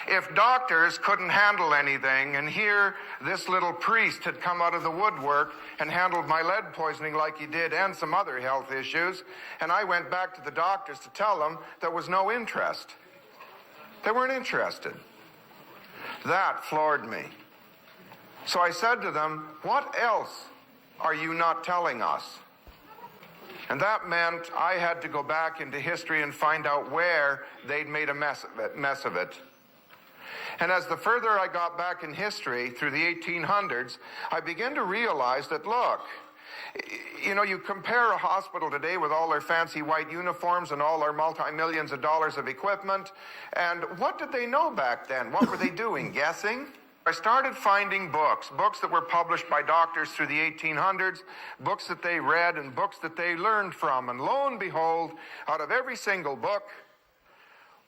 If doctors couldn't handle anything, and here this little priest had come out of the woodwork and handled my lead poisoning like he did and some other health issues, and I went back to the doctors to tell them there was no interest. They weren't interested. That floored me. So I said to them, what else are you not telling us? And that meant I had to go back into history and find out where they'd made a mess of it. And as the further I got back in history through the 1800s, I began to realize that, look, you know, you compare a hospital today with all their fancy white uniforms and all their multi-millions of dollars of equipment, and what did they know back then? What were they doing? Guessing? I started finding books that were published by doctors through the 1800s, books that they read and books that they learned from. And lo and behold, out of every single book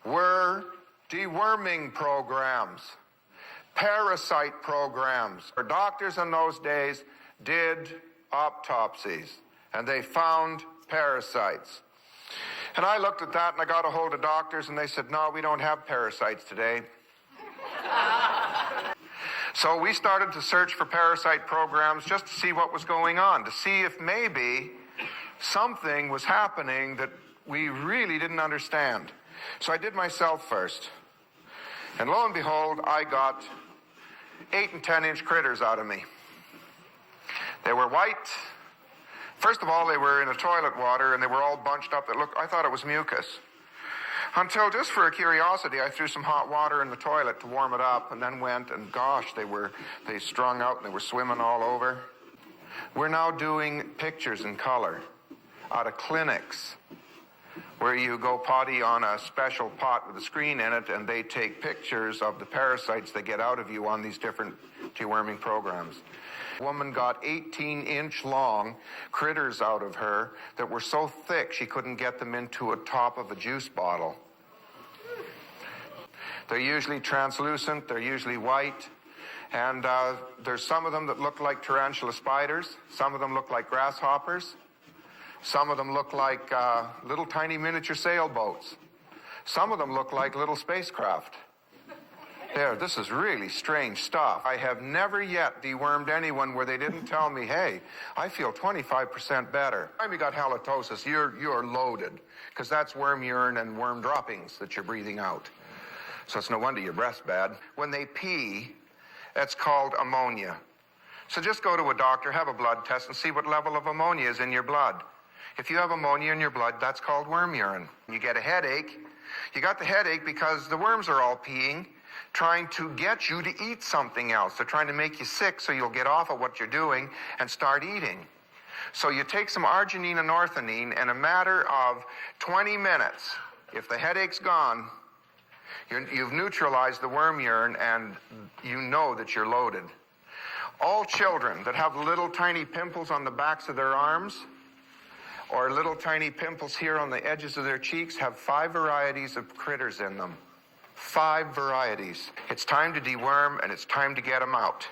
were deworming programs, parasite programs. Doctors in those days did autopsies, and they found parasites. And I looked at that and I got a hold of doctors and they said, no, we don't have parasites today. So we started to search for parasite programs just to see what was going on, to see if maybe something was happening that we really didn't understand. So I did myself first. And lo and behold, I got 8 and 10-inch critters out of me. They were white. First of all, they were in the toilet water and they were all bunched up. I thought it was mucus. Until, just for a curiosity, I threw some hot water in the toilet to warm it up and then went, and gosh, they strung out and they were swimming all over. We're now doing pictures in color out of clinics where you go potty on a special pot with a screen in it and they take pictures of the parasites they get out of you on these different deworming programs. A woman got 18-inch long critters out of her that were so thick she couldn't get them into a top of a juice bottle. They're usually translucent, they're usually white, and there's some of them that look like tarantula spiders, some of them look like grasshoppers, some of them look like little tiny miniature sailboats, some of them look like little spacecraft. There, this is really strange stuff. I have never yet dewormed anyone where they didn't tell me, hey, I feel 25% better. When you got halitosis, you're loaded, because that's worm urine and worm droppings that you're breathing out. So it's no wonder your breath's bad. When they pee, that's called ammonia. So just go to a doctor, have a blood test, and see what level of ammonia is in your blood. If you have ammonia in your blood, that's called worm urine. You get a headache. You got the headache because the worms are all peeing, trying to get you to eat something else. They're trying to make you sick so you'll get off of what you're doing and start eating. So you take some arginine and orthodine, and a matter of 20 minutes, if the headache's gone, you've neutralized the worm urine and you know that you're loaded. All children that have little tiny pimples on the backs of their arms or little tiny pimples here on the edges of their cheeks have 5 varieties of critters in them. 5 varieties. It's time to deworm and it's time to get them out.